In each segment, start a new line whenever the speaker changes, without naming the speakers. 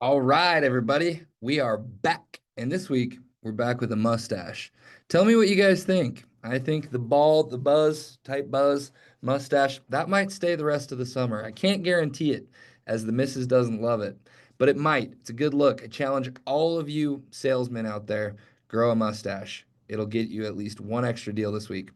All right, everybody, we are back. And this week, we're back with a mustache. Tell me what you guys think. I think the bald, the buzz, type buzz, mustache, that might stay the rest of the summer. I can't guarantee it, as the missus doesn't love it, but it might. It's a good look. I challenge all of you salesmen out there, grow a mustache. It'll get you at least one extra deal this week,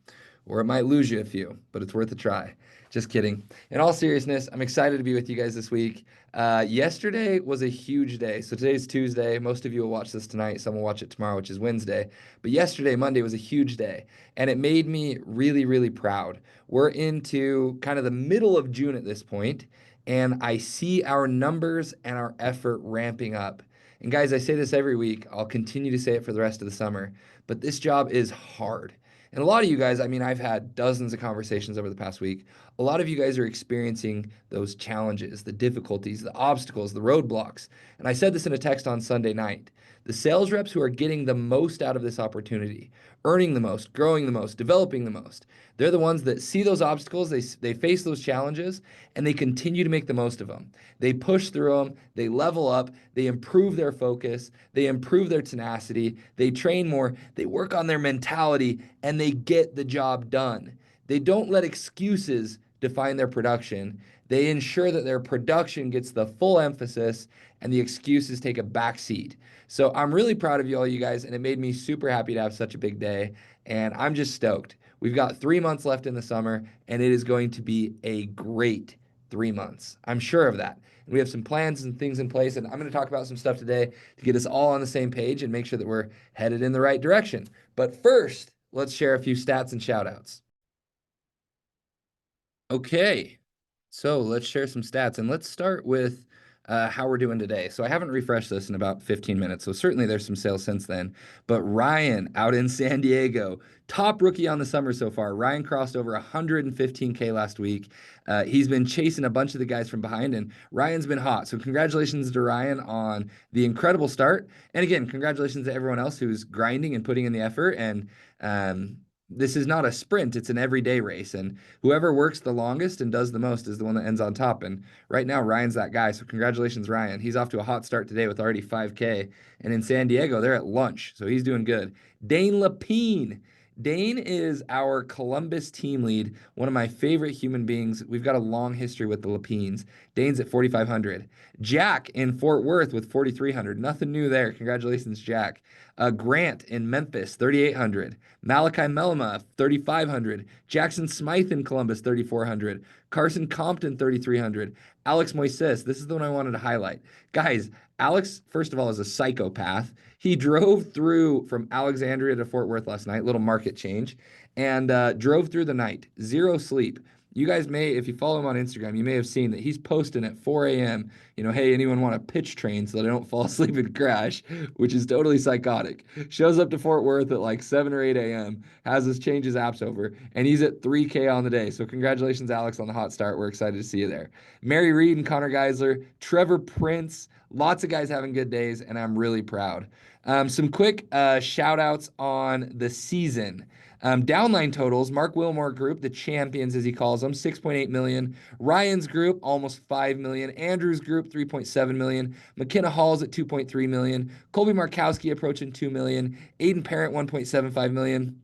or it might lose you a few, but it's worth a try. Just kidding. In all seriousness, I'm excited to be with you guys this week. Yesterday was a huge day. So today's Tuesday. Most of you will watch this tonight. Some will watch it tomorrow, which is Wednesday. But yesterday, Monday, was a huge day. And it made me really, really proud. We're into kind of the middle of June at this point, and I see our numbers and our effort ramping up. And guys, I say this every week. I'll continue to say it for the rest of the summer. But this job is hard. And a lot of you guys, I mean, I've had dozens of conversations over the past week. A lot of you guys are experiencing those challenges, the difficulties, the obstacles, the roadblocks. And I said this in a text on Sunday night. The sales reps who are getting the most out of this opportunity, earning the most, growing the most, developing the most, they're the ones that see those obstacles, they face those challenges, and they continue to make the most of them. They push through them, they level up, they improve their focus, they improve their tenacity, they train more, they work on their mentality, and they get the job done. They don't let excuses define their production. They ensure that their production gets the full emphasis and the excuses take a back seat. So I'm really proud of you all, you guys, and it made me super happy to have such a big day. And I'm just stoked. We've got 3 months left in the summer, and it is going to be a great 3 months. I'm sure of that. And we have some plans and things in place, and I'm going to talk about some stuff today to get us all on the same page and make sure that we're headed in the right direction. But first, let's share a few stats and shout outs. Okay, so let's share some stats and let's start with how we're doing today. So I haven't refreshed this in about 15 minutes, so certainly there's some sales since then. But Ryan out in San Diego, top rookie on the summer so far. Ryan crossed over 115K last week. He's been chasing a bunch of the guys from behind, and Ryan's been hot. So congratulations to Ryan on the incredible start. And again, congratulations to everyone else who's grinding and putting in the effort. And this is not a sprint, it's an everyday race. And whoever works the longest and does the most is the one that ends on top. And right now, Ryan's that guy. So congratulations, Ryan. He's off to a hot start today with already 5K. And in San Diego, they're at lunch. So he's doing good. Dane Lapine. Dane is our Columbus team lead, one of my favorite human beings. We've got a long history with the Lapines. Dane's at 4,500. Jack in Fort Worth with 4,300. Nothing new there. Congratulations, Jack. Grant in Memphis, 3,800. Malachi Melema, 3,500. Jackson Smythe in Columbus, 3,400. Carson Compton, 3,300. Alex Moises, this is the one I wanted to highlight. Guys, Alex, first of all, is a psychopath. He drove through from Alexandria to Fort Worth last night, little market change, and drove through the night. Zero sleep. You guys may, if you follow him on Instagram, you may have seen that he's posting at 4 a.m. Hey, anyone want a pitch train so that I don't fall asleep and crash, which is totally psychotic. Shows up to Fort Worth at like 7 or 8 a.m., has us change his apps over, and he's at 3K on the day. So congratulations, Alex, on the hot start. We're excited to see you there. Mary Reed and Connor Geisler, Trevor Prince, lots of guys having good days, and I'm really proud. Some quick shout outs on the season. Downline totals, Mark Wilmore Group, the champions as he calls them, 6.8 million. Ryan's group, almost 5 million. Andrew's group, 3.7 million. McKenna Hall's at 2.3 million. Colby Markowski approaching 2 million. Aiden Parent, 1.75 million.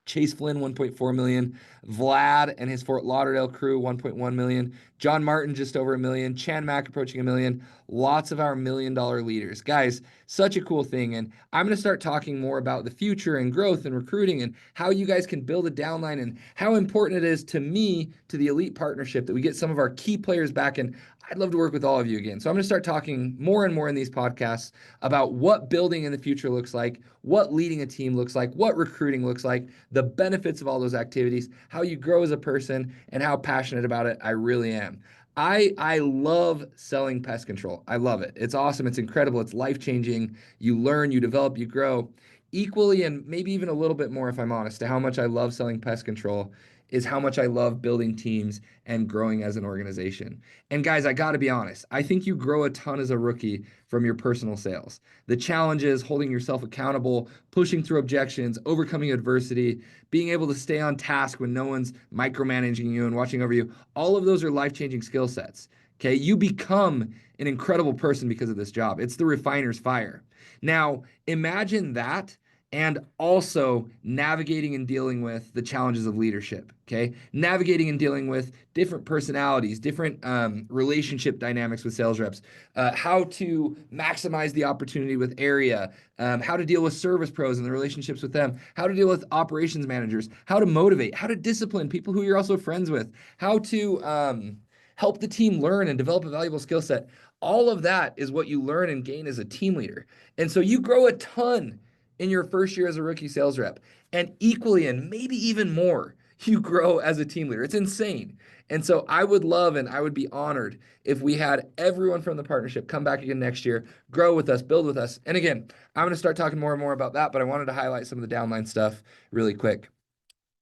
Chase Flynn, 1.4 million. Vlad and his Fort Lauderdale crew, 1.1 million. John Martin, just over a million. Chan Mack approaching a million. Lots of our $1 million leaders. Guys, such a cool thing. And I'm going to start talking more about the future and growth and recruiting and how you guys can build a downline and how important it is to me, to the elite partnership, that we get some of our key players back. And I'd love to work with all of you again. So I'm going to start talking more and more in these podcasts about what building in the future looks like, what leading a team looks like, what recruiting looks like, the benefits of all those activities, how you grow as a person, and how passionate about it I really am. I love selling pest control. I love it. It's awesome. It's incredible. It's life-changing. You learn, you develop, you grow. Equally, and maybe even a little bit more, if I'm honest, to how much I love selling pest control is how much I love building teams and growing as an organization. And guys, I got to be honest, I think you grow a ton as a rookie from your personal sales. The challenges, holding yourself accountable, pushing through objections, overcoming adversity, being able to stay on task when no one's micromanaging you and watching over you, all of those are life-changing skill sets. Okay. You become an incredible person because of this job. It's the refiner's fire. Now, imagine that and also navigating and dealing with the challenges of leadership. Okay. Navigating and dealing with different personalities, different relationship dynamics with sales reps, how to maximize the opportunity with area, how to deal with service pros and the relationships with them, how to deal with operations managers, how to motivate, how to discipline people who you're also friends with, how to help the team learn and develop a valuable skill set. All of that is what you learn and gain as a team leader. And so you grow a ton in your first year as a rookie sales rep, and equally and maybe even more, you grow as a team leader. It's insane. And so I would love and I would be honored if we had everyone from the partnership come back again next year, grow with us, build with us. And again, I'm going to start talking more and more about that, but I wanted to highlight some of the downline stuff really quick.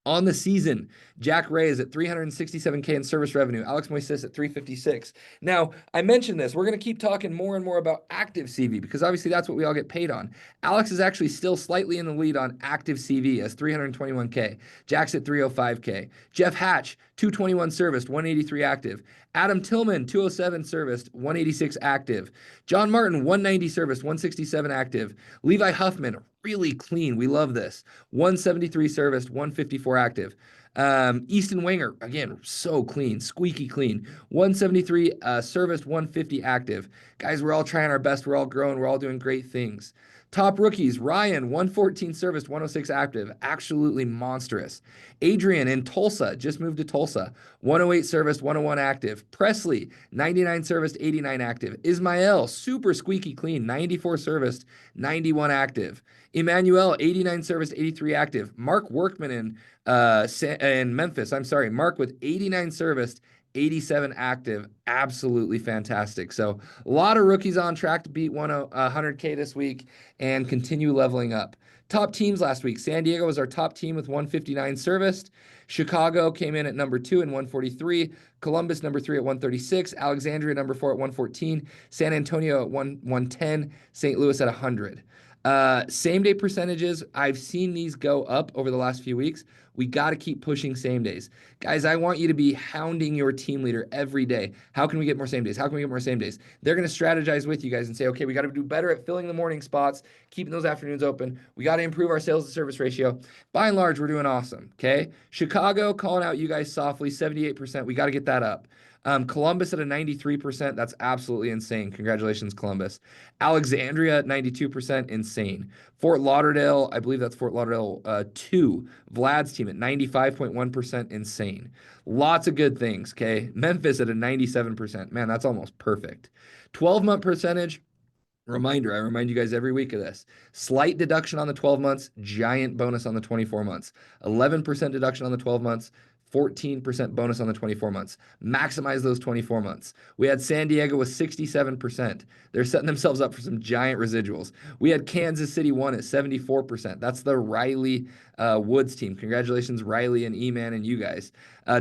On the season, Jack Ray is at 367K in service revenue. Alex Moises at 356. Now, I mentioned this. We're going to keep talking more and more about active CV because obviously that's what we all get paid on. Alex is actually still slightly in the lead on active CV as 321K. Jack's at 305K. Jeff Hatch, 221 serviced, 183 active. Adam Tillman, 207 serviced, 186 active. John Martin, 190 serviced, 167 active. Levi Huffman, really clean. We love this. 173 serviced, 154 active. Easton Winger, again, so clean, squeaky clean. 173 serviced, 150 active. Guys, we're all trying our best. We're all growing. We're all doing great things. Top rookies, Ryan, 114 serviced, 106 active. Absolutely monstrous. Adrian in Tulsa, just moved to Tulsa. 108 serviced, 101 active. Presley, 99 serviced, 89 active. Ismael, super squeaky clean, 94 serviced, 91 active. Emmanuel, 89 serviced, 83 active. Mark Workman in Memphis. I'm sorry, Mark with 89 serviced, 87 active. Absolutely fantastic. So a lot of rookies on track to beat 100K this week and continue leveling up. Top teams last week. San Diego was our top team with 159 serviced. Chicago came in at number 2 and 143. Columbus number 3 at 136. Alexandria number 4 at 114. San Antonio at 110. St. Louis at 100. Same day percentages, I've seen these go up over the last few weeks. We got to keep pushing same days. Guys, I want you to be hounding your team leader every day. How can we get more same days? How can we get more same days? They're going to strategize with you guys and say, okay, we got to do better at filling the morning spots, keeping those afternoons open. We got to improve our sales to service ratio. By and large, we're doing awesome. Okay. Chicago calling out you guys softly, 78%. We got to get that up. Columbus at a 93%. That's absolutely insane. Congratulations, Columbus. Alexandria at 92%. Insane. Fort Lauderdale, I believe that's Fort Lauderdale 2. Vlad's team at 95.1%. Insane. Lots of good things, okay? Memphis at a 97%. Man, that's almost perfect. 12-month percentage. Reminder, I remind you guys every week of this. Slight deduction on the 12 months, giant bonus on the 24 months. 11% deduction on the 12 months, 14% bonus on the 24 months. Maximize those 24 months. We had San Diego with 67%. They're setting themselves up for some giant residuals. We had Kansas City 1 at 74%. That's the Riley Woods team. Congratulations, Riley and E-Man and you guys.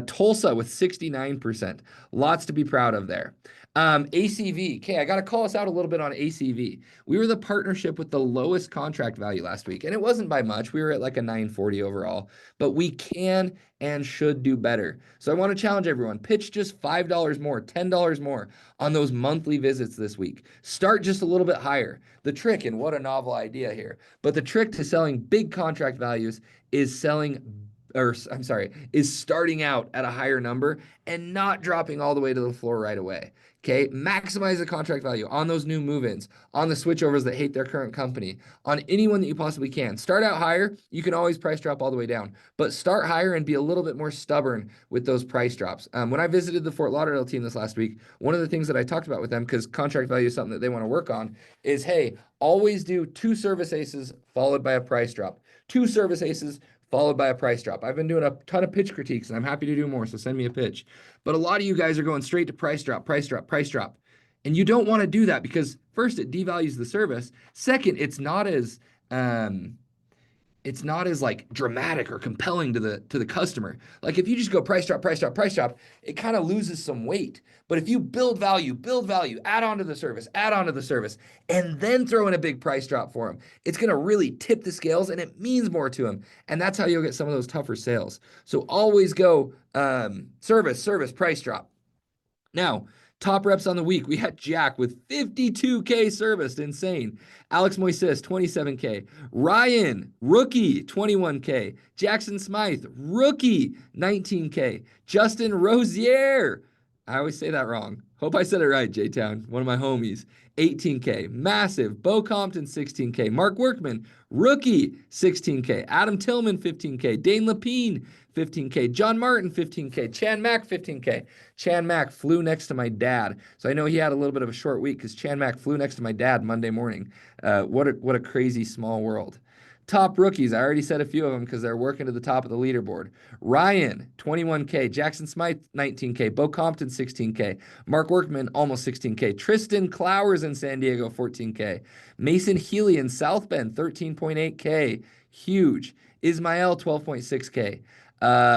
Tulsa with 69%. Lots to be proud of there. ACV. Okay, I got to call us out a little bit on ACV. We were the partnership with the lowest contract value last week, and it wasn't by much. We were at like a 940 overall, but we can and should do better. So I want to challenge everyone. Pitch just $5 more, $10 more on those monthly visits this week. Start just a little bit higher. The trick, and what a novel idea here, but the trick to selling big contract values is is starting out at a higher number and not dropping all the way to the floor right away. Okay, maximize the contract value on those new move-ins, on the switchovers that hate their current company, on anyone that you possibly can. Start out higher. You can always price drop all the way down, but start higher and be a little bit more stubborn with those price drops. When I visited the Fort Lauderdale team this last week, one of the things that I talked about with them, because contract value is something that they want to work on, is, hey, always do 2 service aces followed by a price drop. 2 service aces followed by a price drop. I've been doing a ton of pitch critiques, and I'm happy to do more, so send me a pitch. But a lot of you guys are going straight to price drop, price drop, price drop. And you don't want to do that because, first, it devalues the service. Second, it's not as like dramatic or compelling to the customer. Like if you just go price drop, price drop, price drop, it kind of loses some weight. But if you build value, add on to the service, and then throw in a big price drop for them, it's going to really tip the scales and it means more to them. And that's how you'll get some of those tougher sales. So always go service, price drop. Now, Top reps on the week. We had Jack with 52K serviced. Insane. Alex Moises, 27K. Ryan, rookie, 21K. Jackson Smythe, rookie, 19K. Justin Rosier, I always say that wrong. Hope I said it right, J-Town, one of my homies. 18K. Massive. Bo Compton, 16K. Mark Workman, rookie, 16K. Adam Tillman, 15K. Dane Lapine, 15K. John Martin, 15K. Chan Mack, 15K. Chan Mack flew next to my dad. So I know he had a little bit of a short week because Chan Mack flew next to my dad Monday morning. What a crazy small world. Top rookies. I already said a few of them because they're working to the top of the leaderboard. Ryan, 21K. Jackson Smythe, 19K. Bo Compton, 16K. Mark Workman, almost 16K. Tristan Clowers in San Diego, 14K. Mason Healy in South Bend, 13.8K. Huge. Ismael, 12.6K.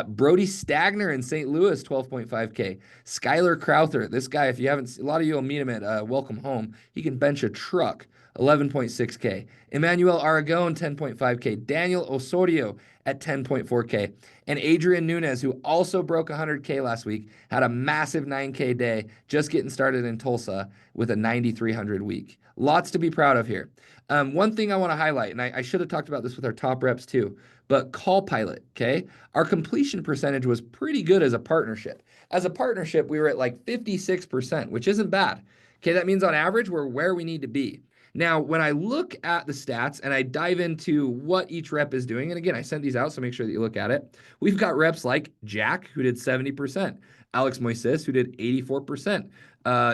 Brody Stagner in St. Louis, 12.5K. Skylar Crowther, this guy, if you haven't, a lot of you will meet him at Welcome Home. He can bench a truck, 11.6K. Emmanuel Aragon, 10.5K. Daniel Osorio at 10.4K. And Adrian Nunez, who also broke 100K last week, had a massive 9K day, just getting started in Tulsa with a 9,300 week. Lots to be proud of here. One thing I want to highlight, and I should have talked about this with our top reps too, but Call Pilot, okay? Our completion percentage was pretty good as a partnership. As a partnership, we were at like 56%, which isn't bad. Okay, that means on average, we're where we need to be. Now, when I look at the stats and I dive into what each rep is doing, and again, I sent these out, so make sure that you look at it. We've got reps like Jack, who did 70%, Alex Moises, who did 84%,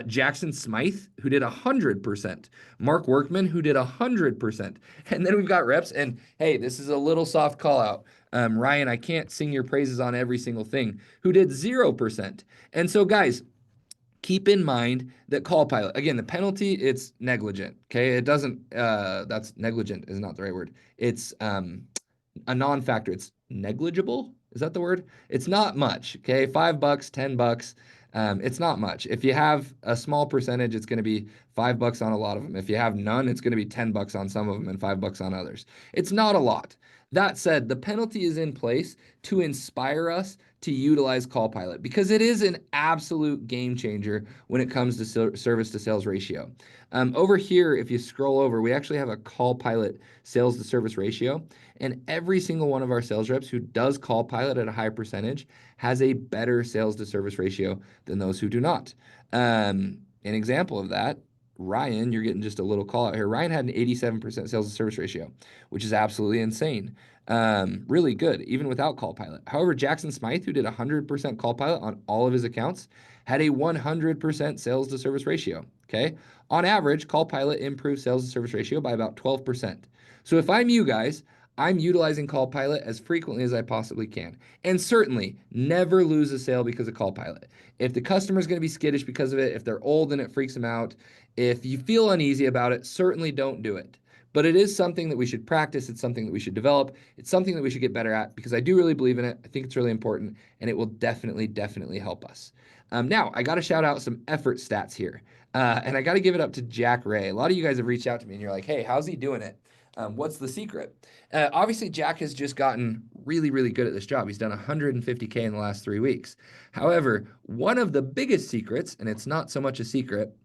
Jackson Smythe, who did 100%, Mark Workman, who did 100%. And then we've got reps, and hey, this is a little soft call out. Ryan, I can't sing your praises on every single thing, who did 0%. And so, guys, keep in mind that Call Pilot, again, the penalty, it's negligent. Okay. It doesn't, that's negligent is not the right word. It's a non-factor. It's negligible. Is that the word? It's not much. Okay. $5, $10. It's not much. If you have a small percentage, it's going to be $5 on a lot of them. If you have none, it's going to be $10 on some of them and $5 on others. It's not a lot. That said, the penalty is in place to inspire us to utilize Call Pilot because it is an absolute game changer when it comes to service to sales ratio. Over here, if you scroll over, we actually have a Call Pilot sales to service ratio, and every single one of our sales reps who does Call Pilot at a high percentage has a better sales to service ratio than those who do not. An example of that, Ryan, you're getting just a little call out here. Ryan had an 87% sales to service ratio, which is absolutely insane. Really good, even without Call Pilot. However, Jackson Smythe, who did 100% Call Pilot on all of his accounts, had a 100% sales to service ratio. Okay. On average, Call Pilot improves sales to service ratio by about 12%. So if I'm you guys, I'm utilizing Call Pilot as frequently as I possibly can. And certainly never lose a sale because of Call Pilot. If the customer's going to be skittish because of it, if they're old and it freaks them out, if you feel uneasy about it, certainly don't do it. But it is something that we should practice. It's something that we should develop. It's something that we should get better at because I do really believe in it. I think it's really important and it will definitely, definitely help us. Now, I got to shout out some effort stats here. And I got to give it up to Jack Ray. A lot of you guys have reached out to me and you're like, hey, how's he doing it? What's the secret? Obviously, Jack has just gotten really, really good at this job. He's done 150K in the last 3 weeks. However, one of the biggest secrets, and it's not so much a secret,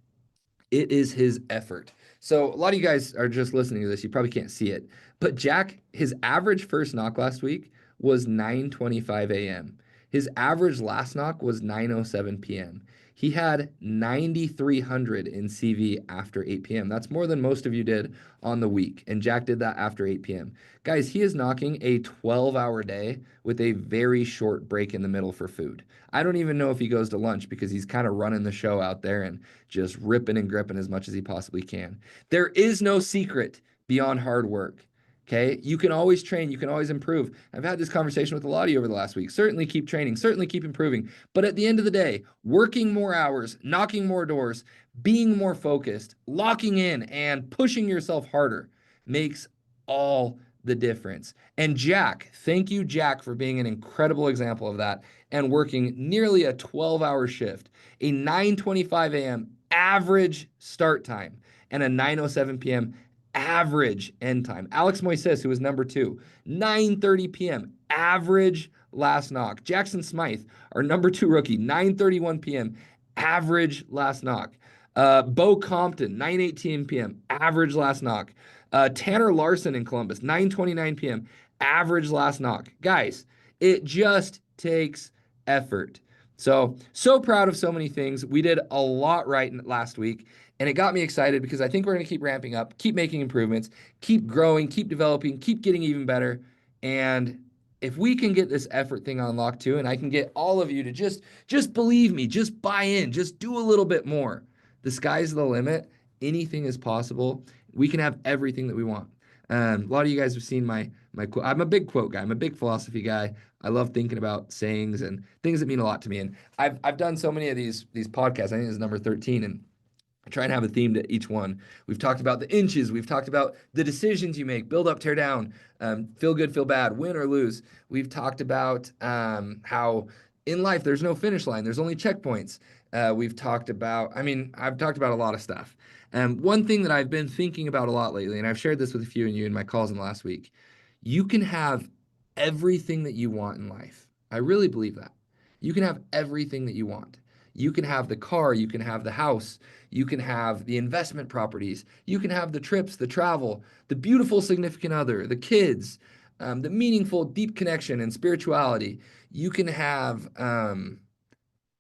it is his effort. So a lot of you guys are just listening to this. You probably can't see it. But Jack, his average first knock last week was 9:25 a.m. His average last knock was 9:07 p.m. He had 9,300 in CV after 8 p.m. That's more than most of you did on the week. And Jack did that after 8 p.m. Guys, he is knocking a 12-hour day with a very short break in the middle for food. I don't even know if he goes to lunch because he's kind of running the show out there and just ripping and gripping as much as he possibly can. There is no secret beyond hard work. Okay, you can always train, you can always improve. I've had this conversation with a lot of you over the last week. Certainly keep training, certainly keep improving. But at the end of the day, working more hours, knocking more doors, being more focused, locking in, and pushing yourself harder makes all the difference. And Jack, thank you, Jack, for being an incredible example of that and working nearly a 12-hour shift, a 9:25 a.m. average start time, and a 9:07 p.m. average end time. Alex Moises, who was number 2, 9:30 p.m. average last knock. Jackson Smythe, our number 2 rookie, 9:31 p.m. average last knock. Bo Compton, 9:18 p.m., average last knock. Tanner Larson in Columbus, 9:29 p.m., average last knock. Guys, it just takes effort. So proud of so many things. We did a lot right last week, and it got me excited because I think we're going to keep ramping up, keep making improvements, keep growing, keep developing, keep getting even better. And if we can get this effort thing unlocked too, and I can get all of you to just believe me, just buy in, just do a little bit more. The sky's the limit. Anything is possible. We can have everything that we want. A lot of you guys have seen my quote. I'm a big quote guy. I'm a big philosophy guy. I love thinking about sayings and things that mean a lot to me. And I've done so many of these podcasts. I think this is number 13, and I try and have a theme to each one. We've talked about the inches. We've talked about the decisions you make, build up, tear down, feel good, feel bad, win or lose. We've talked about how in life there's no finish line. There's only checkpoints. We've talked about, I've talked about a lot of stuff. One thing that I've been thinking about a lot lately, and I've shared this with a few of you in my calls in the last week, you can have everything that you want in life. I really believe that. You can have everything that you want. You can have the car, you can have the house, you can have the investment properties, you can have the trips, the travel, the beautiful significant other, the kids, the meaningful deep connection and spirituality. You can have the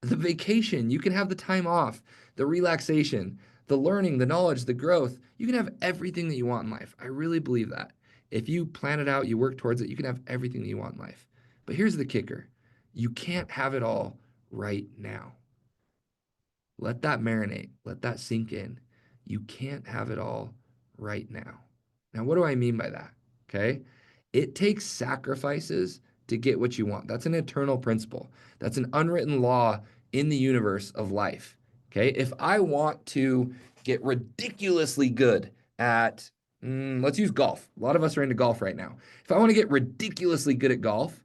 vacation, you can have the time off, the relaxation, the learning, the knowledge, the growth. You can have everything that you want in life. I really believe that. If you plan it out, you work towards it, you can have everything that you want in life. But here's the kicker. You can't have it all right now. Let that marinate. Let that sink in. You can't have it all right now. Now, what do I mean by that? Okay. It takes sacrifices to get what you want. That's an eternal principle. That's an unwritten law in the universe of life. Okay. If I want to get ridiculously good at, let's use golf. A lot of us are into golf right now. If I want to get ridiculously good at golf,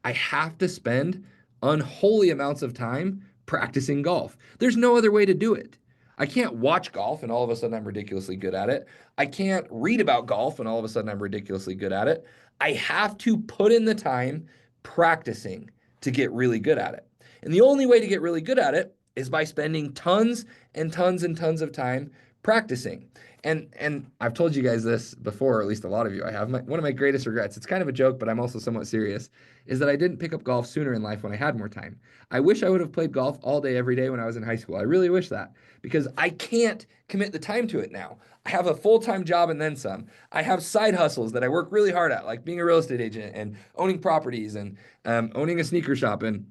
I have to spend unholy amounts of time practicing golf. There's no other way to do it. I can't watch golf and all of a sudden I'm ridiculously good at it. I can't read about golf and all of a sudden I'm ridiculously good at it. I have to put in the time practicing to get really good at it. And the only way to get really good at it is by spending tons and tons and tons of time practicing. And I've told you guys this before, or at least a lot of you I have. One of my greatest regrets, it's kind of a joke, but I'm also somewhat serious, is that I didn't pick up golf sooner in life when I had more time. I wish I would have played golf all day, every day when I was in high school. I really wish that because I can't commit the time to it now. I have a full-time job and then some. I have side hustles that I work really hard at, like being a real estate agent and owning properties and owning a sneaker shop. And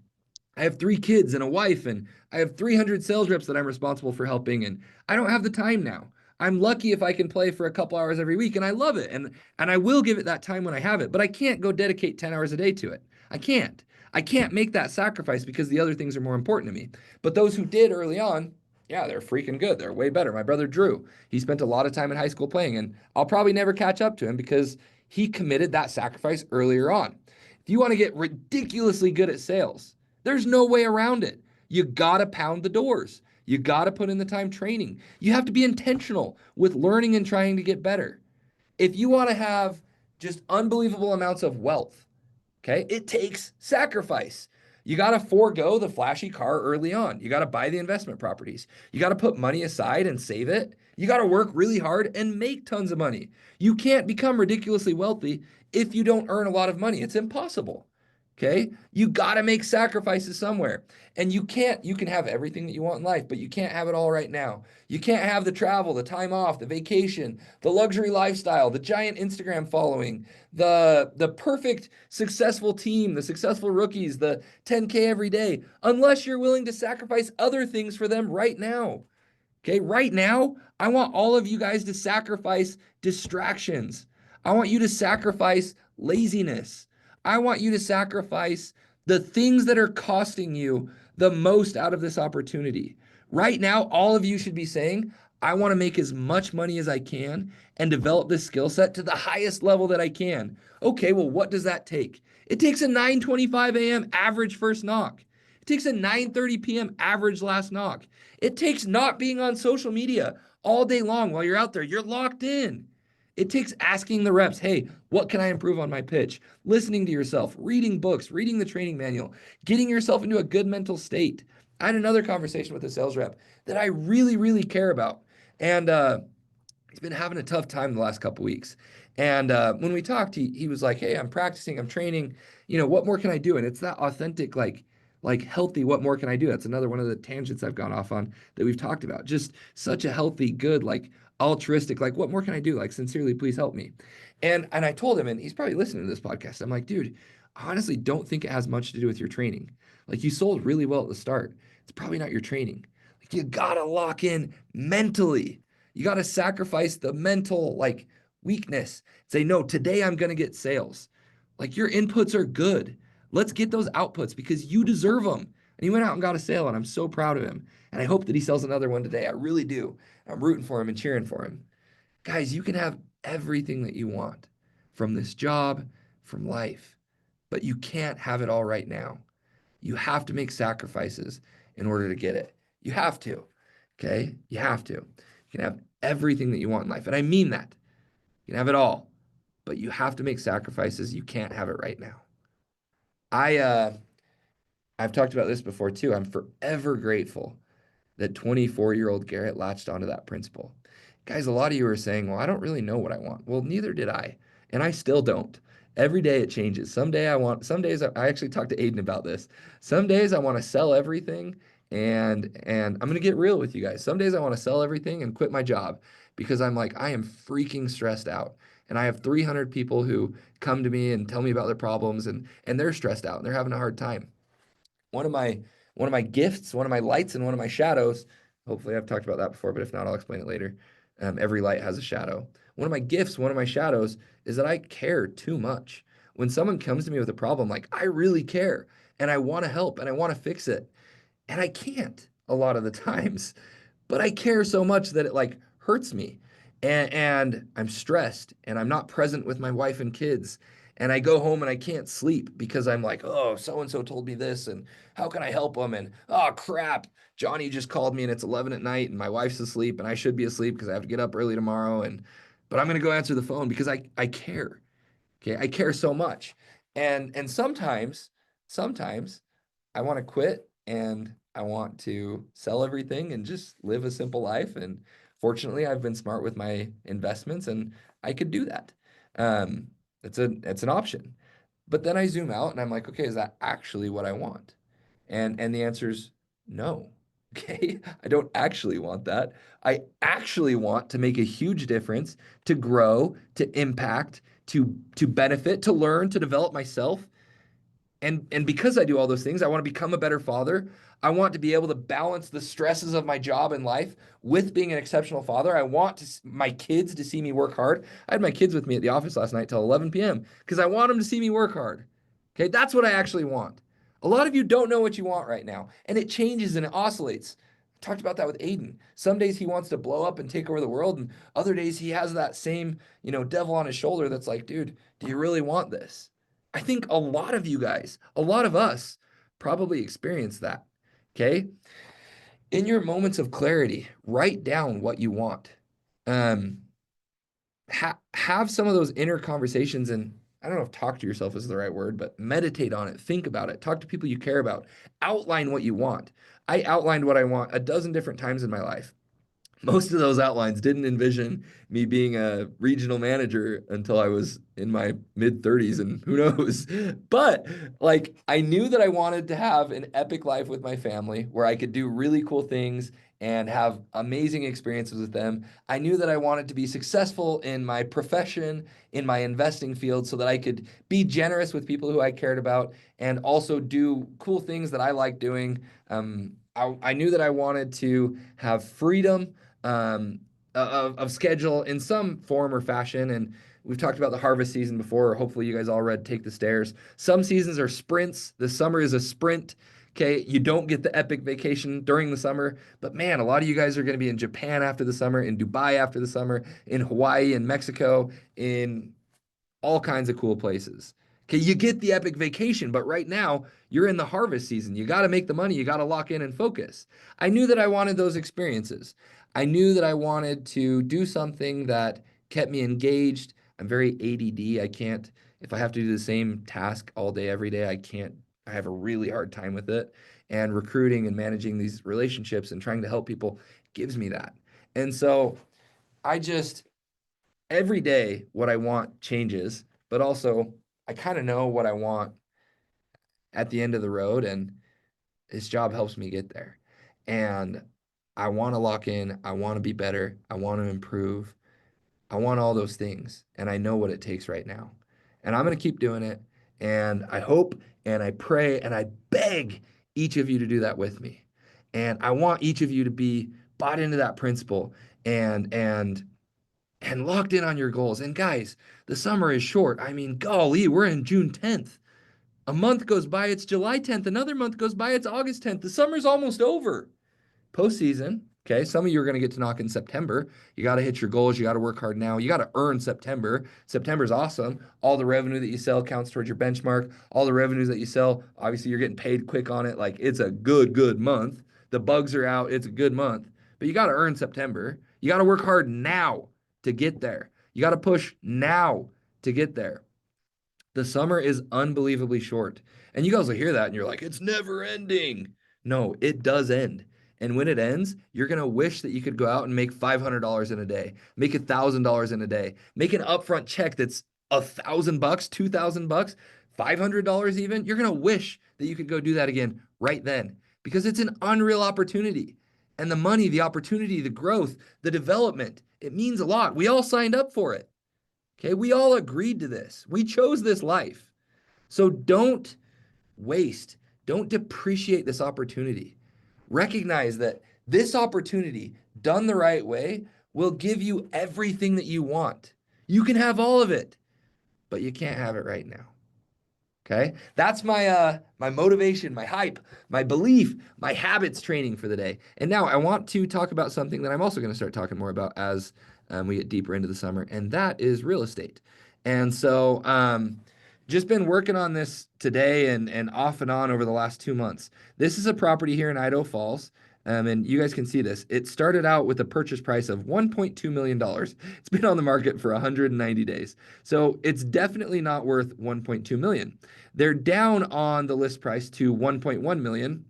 I have 3 kids and a wife, and I have 300 sales reps that I'm responsible for helping. And I don't have the time now. I'm lucky if I can play for a couple hours every week, and I love it. And I will give it that time when I have it, but I can't go dedicate 10 hours a day to it. I can't. I can't make that sacrifice because the other things are more important to me. But those who did early on, yeah, they're freaking good. They're way better. My brother Drew, he spent a lot of time in high school playing, and I'll probably never catch up to him because he committed that sacrifice earlier on. If you want to get ridiculously good at sales, there's no way around it. You gotta pound the doors. You got to put in the time training. You have to be intentional with learning and trying to get better. If you want to have just unbelievable amounts of wealth, okay, it takes sacrifice. You got to forego the flashy car early on. You got to buy the investment properties. You got to put money aside and save it. You got to work really hard and make tons of money. You can't become ridiculously wealthy if you don't earn a lot of money. It's impossible. Okay? You got to make sacrifices somewhere. And you can have everything that you want in life, but you can't have it all right now. You can't have the travel, the time off, the vacation, the luxury lifestyle, the giant Instagram following, the perfect successful team, the successful rookies, the 10K every day, unless you're willing to sacrifice other things for them right now. Okay, right now, I want all of you guys to sacrifice distractions. I want you to sacrifice laziness. I want you to sacrifice the things that are costing you the most out of this opportunity. Right now, all of you should be saying, I want to make as much money as I can and develop this skill set to the highest level that I can. Okay, well, what does that take? It takes a 9:25 a.m. average first knock. It takes a 9:30 p.m. average last knock. It takes not being on social media all day long while you're out there. You're locked in. It takes asking the reps, hey, what can I improve on my pitch? Listening to yourself, reading books, reading the training manual, getting yourself into a good mental state. I had another conversation with a sales rep that I really, really care about. And he's been having a tough time the last couple weeks. And when we talked, he was like, "Hey, I'm practicing, I'm training. What more can I do?" And it's that authentic, like healthy. What more can I do? That's another one of the tangents I've gone off on that we've talked about. Just such a healthy, good, like altruistic. Like, what more can I do? Like, sincerely, please help me. And I told him, and he's probably listening to this podcast. I'm like, dude, I honestly don't think it has much to do with your training. Like, you sold really well at the start. It's probably not your training. Like, you gotta lock in mentally. You got to sacrifice the mental like weakness. Say, no, today I'm going to get sales. Like your inputs are good. Let's get those outputs because you deserve them. And he went out and got a sale, and I'm so proud of him. And I hope that he sells another one today. I really do. I'm rooting for him and cheering for him. Guys, you can have everything that you want from this job, from life, but you can't have it all right now. You have to make sacrifices in order to get it. You have to. Okay? You have to. You can have everything that you want in life. And I mean that. You can have it all, but you have to make sacrifices. You can't have it right now. I I've talked about this before too. I'm forever grateful that 24-year-old Garrett latched onto that principle. Guys, a lot of you are saying, well, I don't really know what I want. Well, neither did I. And I still don't. Every day it changes. Some days I actually talked to Aiden about this. Some days I want to sell everything and I'm going to get real with you guys. Some days I want to sell everything and quit my job because I'm like, I am freaking stressed out. And I have 300 people who come to me and tell me about their problems and they're stressed out and they're having a hard time. One of my one of my gifts, one of my lights, and one of my shadows. Hopefully, I've talked about that before, but if not, I'll explain it later. Every light has a shadow. One of my gifts, one of my shadows, is that I care too much. When someone comes to me with a problem, like I really care and I want to help and I want to fix it, and I can't a lot of the times, but I care so much that it like hurts me. And I'm stressed and I'm not present with my wife and kids. And I go home and I can't sleep because I'm like, oh, so and so told me this, and how can I help them? And oh, crap, Johnny just called me and it's 11 at night and my wife's asleep and I should be asleep because I have to get up early tomorrow. But I'm going to go answer the phone because I care. Okay. I care so much. And sometimes I want to quit and I want to sell everything and just live a simple life. And fortunately, I've been smart with my investments and I could do that. Um, it's an option. But then I zoom out and I'm like, okay, is that actually what I want? And the answer is no. Okay, I don't actually want that. I actually want to make a huge difference, to grow, to impact, to benefit, to learn, to develop myself. And because I do all those things, I want to become a better father. I want to be able to balance the stresses of my job and life with being an exceptional father. I want my kids to see me work hard. I had my kids with me at the office last night till 11 p.m. because I want them to see me work hard. Okay, that's what I actually want. A lot of you don't know what you want right now, and it changes and it oscillates. I talked about that with Aiden. Some days he wants to blow up and take over the world, and other days he has that same, devil on his shoulder that's like, dude, do you really want this? I think a lot of you guys, a lot of us probably experience that. Okay. In your moments of clarity, write down what you want. Um, have some of those inner conversations, and I don't know if talk to yourself is the right word, but meditate on it, think about it, talk to people you care about, outline what you want. I outlined what I want a dozen different times in my life. Most of those outlines didn't envision me being a regional manager until I was in my mid 30s, and who knows. But like, I knew that I wanted to have an epic life with my family where I could do really cool things and have amazing experiences with them. I knew that I wanted to be successful in my profession, in my investing field, so that I could be generous with people who I cared about and also do cool things that I like doing. I knew that I wanted to have freedom um, of schedule in some form or fashion. And we've talked about the harvest season before. Hopefully, you guys all read Take the Stairs. Some seasons are sprints. The summer is a sprint. Okay, you don't get the epic vacation during the summer, but man, a lot of you guys are going to be in Japan after the summer, in Dubai after the summer, in Hawaii, in Mexico, in all kinds of cool places. Okay, you get the epic vacation, but right now you're in the harvest season. You got to make the money, you got to lock in and focus. I knew that I wanted those experiences. I knew that I wanted to do something that kept me engaged. I'm very ADD. I can't, if I have to do the same task all day, every day, I can't, I have a really hard time with it. and recruiting and managing these relationships and trying to help people gives me that. And so I just, every day, what I want changes, but also I kind of know what I want at the end of the road. And this job helps me get there. And I want to lock in. I want to be better. I want to improve. I want all those things. And I know what it takes right now. And I'm going to keep doing it. And I hope and I pray and I beg each of you to do that with me. And I want each of you to be bought into that principle and locked in on your goals. And guys, the summer is short. I mean, golly, we're in June 10th. A month goes by, it's July 10th. Another month goes by, it's August 10th. The summer's almost over. Postseason, okay, some of you are going to get to knock in September. You got to hit your goals. You got to work hard now. You got to earn September. September's awesome. All the revenue that you sell counts towards your benchmark. All the revenues that you sell, obviously, you're getting paid quick on it. Like, it's a good month. The bugs are out. It's a good month. But you got to earn September. You got to work hard now to get there. You got to push now to get there. The summer is unbelievably short. And you guys will hear that and you're like, it's never ending. No, it does end. And when it ends, you're going to wish that you could go out and make $500 in a day, make $1,000 in a day, make an upfront check that's $1,000, $2,000, $500 even. You're going to wish that you could go do that again right then because it's an unreal opportunity. And the money, the opportunity, the growth, the development, it means a lot. We all signed up for it. Okay, we all agreed to this. We chose this life. So don't waste, don't depreciate this opportunity. Recognize that this opportunity, done the right way, will give you everything that you want. You can have all of it, but you can't have it right now. Okay, that's my motivation, my hype, my belief, my habits training for the day. And now I want to talk about something that I'm also going to start talking more about as we get deeper into the summer, and that is real estate. And so just been working on this today and off and on over the last 2 months. This is a property here in Idaho Falls. And you guys can see this. It started out with a purchase price of $1.2 million. It's been on the market for 190 days. So it's definitely not worth 1.2 million. They're down on the list price to 1.1 million.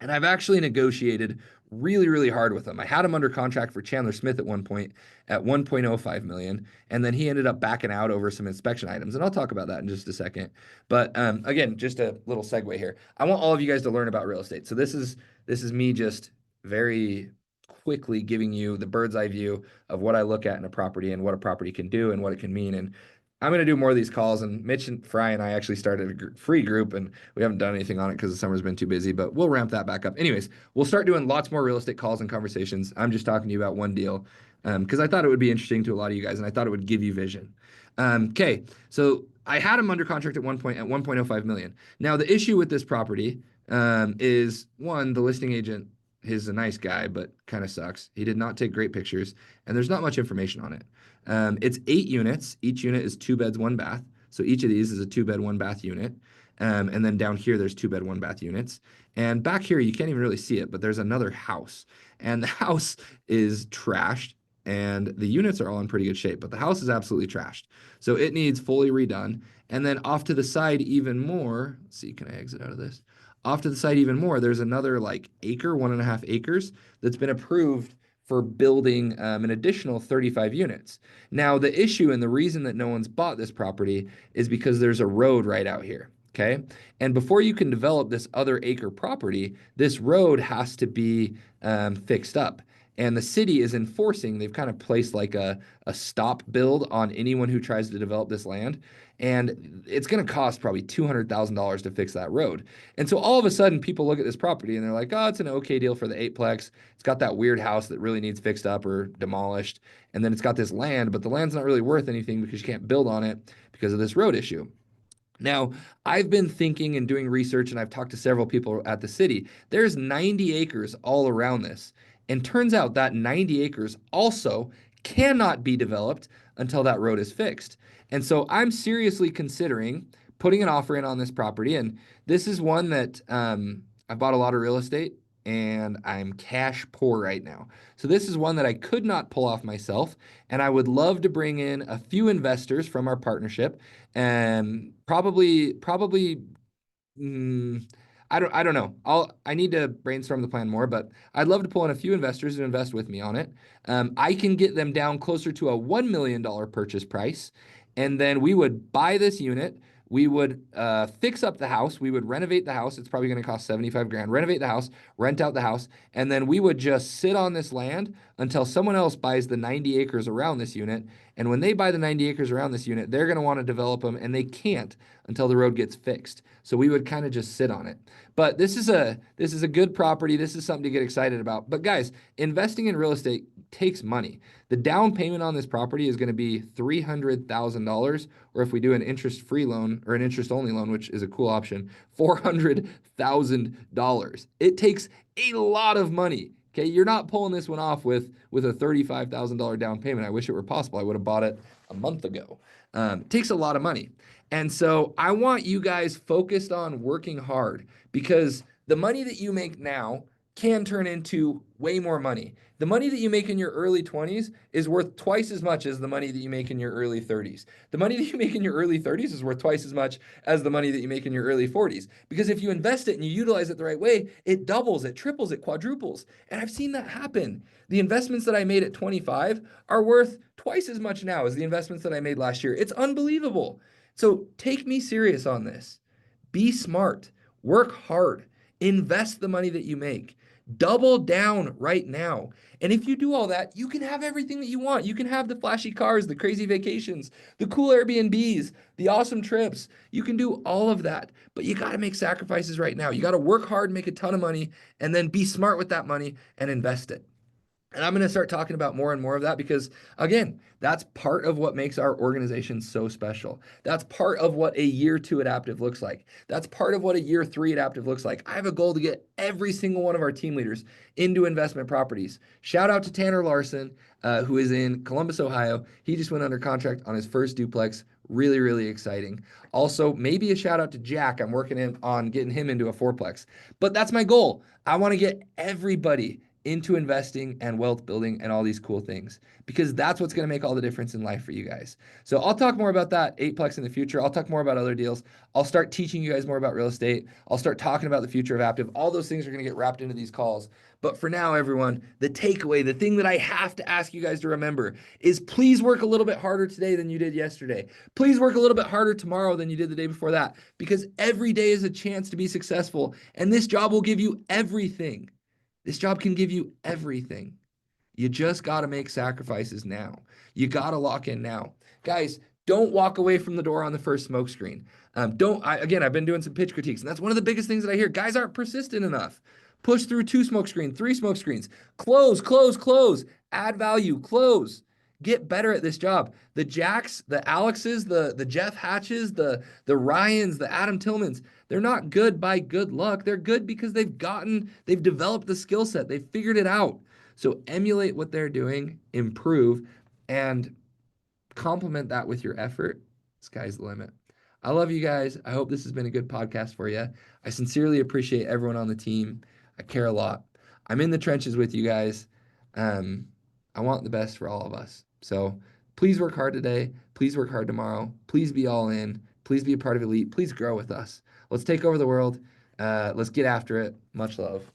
And I've actually negotiated really hard with them. I had him under contract for Chandler Smith at one point at 1.05 million. And then he ended up backing out over some inspection items. And I'll talk about that in just a second. But again, just a little segue here. I want all of you guys to learn about real estate. So this is me just very quickly giving you the bird's eye view of what I look at in a property and what a property can do and what it can mean. And I'm going to do more of these calls. And Mitch and Fry and I actually started a free group, and we haven't done anything on it because the summer's been too busy, but we'll ramp that back up. Anyways, we'll start doing lots more real estate calls and conversations. I'm just talking to you about one deal because I thought it would be interesting to a lot of you guys, and I thought it would give you vision. Okay, so I had him under contract at 1.05 million. Now, the issue with this property is, one, the listing agent, he's a nice guy, but kind of sucks. He did not take great pictures, and there's not much information on it. It's 8 units. Each unit is 2 beds, 1 bath. So each of these is a 2-bed, 1-bath unit. And then down here, there's 2-bed, 1-bath units. And back here, you can't even really see it, but there's another house. And the house is trashed, and the units are all in pretty good shape, but the house is absolutely trashed. So it needs fully redone. And then off to the side even more, let's see, can I exit out of this? Off to the side even more, there's another like acre, 1.5 acres that's been approved for building an additional 35 units. Now, the issue and the reason that no one's bought this property is because there's a road right out here, okay? And before you can develop this other acre property, this road has to be fixed up. And the city is enforcing, they've kind of placed like a stop build on anyone who tries to develop this land. And it's going to cost probably $200,000 to fix that road. And so all of a sudden, people look at this property and they're like, oh, it's an okay deal for the 8-plex. It's got that weird house that really needs fixed up or demolished. And then it's got this land, but the land's not really worth anything because you can't build on it because of this road issue. Now, I've been thinking and doing research, and I've talked to several people at the city. There's 90 acres all around this. And turns out that 90 acres also cannot be developed until that road is fixed. And so I'm seriously considering putting an offer in on this property. And this is one that I bought a lot of real estate and I'm cash poor right now. So this is one that I could not pull off myself. And I would love to bring in a few investors from our partnership and probably, I don't know. I need to brainstorm the plan more, but I'd love to pull in a few investors to invest with me on it. I can get them down closer to a $1 million purchase price, and then we would buy this unit. We would fix up the house. We would renovate the house. It's probably going to cost 75 grand. Renovate the house, rent out the house, and then we would just sit on this land until someone else buys the 90 acres around this unit. And when they buy the 90 acres around this unit, they're going to want to develop them, and they can't until the road gets fixed. So we would kind of just sit on it. But this is a good property. This is something to get excited about. But guys, investing in real estate takes money. The down payment on this property is going to be $300,000, or if we do an interest-free loan or an interest-only loan, which is a cool option, $400,000. It takes a lot of money. Okay, you're not pulling this one off with a $35,000 down payment. I wish it were possible. I would have bought it a month ago. It takes a lot of money. And so I want you guys focused on working hard, because the money that you make now can turn into way more money. The money that you make in your early 20s is worth twice as much as the money that you make in your early 30s. The money that you make in your early 30s is worth twice as much as the money that you make in your early 40s. Because if you invest it and you utilize it the right way, it doubles, it triples, it quadruples. And I've seen that happen. The investments that I made at 25 are worth twice as much now as the investments that I made last year. It's unbelievable. So take me serious on this. Be smart, work hard, invest the money that you make, double down right now. And if you do all that, you can have everything that you want. You can have the flashy cars, the crazy vacations, the cool Airbnbs, the awesome trips. You can do all of that, but you got to make sacrifices right now. You got to work hard, make a ton of money, and then be smart with that money and invest it. And I'm going to start talking about more and more of that because, again, that's part of what makes our organization so special. That's part of what a year 2 adaptive looks like. That's part of what a year 3 adaptive looks like. I have a goal to get every single one of our team leaders into investment properties. Shout out to Tanner Larson, who is in Columbus, Ohio. He just went under contract on his first duplex. Really, really exciting. Also, maybe a shout out to Jack. I'm working on getting him into a fourplex. But that's my goal. I want to get everybody into investing and wealth building and all these cool things, because that's what's going to make all the difference in life for you guys. So I'll talk more about that eightplex in the future. I'll talk more about other deals. I'll start teaching you guys more about real estate. I'll start talking about the future of Aptiv. All those things are going to get wrapped into these calls. But for now, everyone, the takeaway, the thing that I have to ask you guys to remember is please work a little bit harder today than you did yesterday. Please work a little bit harder tomorrow than you did the day before that, because every day is a chance to be successful. And this job will give you everything. This job can give you everything. You just got to make sacrifices now. You got to lock in now. Guys, don't walk away from the door on the first smoke screen. I've been doing some pitch critiques, and that's one of the biggest things that I hear. Guys aren't persistent enough. Push through 2 smoke screens, 3 smoke screens. Close, close, close. Add value, close. Get better at this job. The Jacks, the Alexes, the Jeff Hatches, the Ryans, the Adam Tillmans, they're not good by good luck. They're good because they've developed the skill set. They've figured it out. So emulate what they're doing, improve, and complement that with your effort. Sky's the limit. I love you guys. I hope this has been a good podcast for you. I sincerely appreciate everyone on the team. I care a lot. I'm in the trenches with you guys. I want the best for all of us. So please work hard today. Please work hard tomorrow. Please be all in. Please be a part of Elite. Please grow with us. Let's take over the world. Let's get after it. Much love.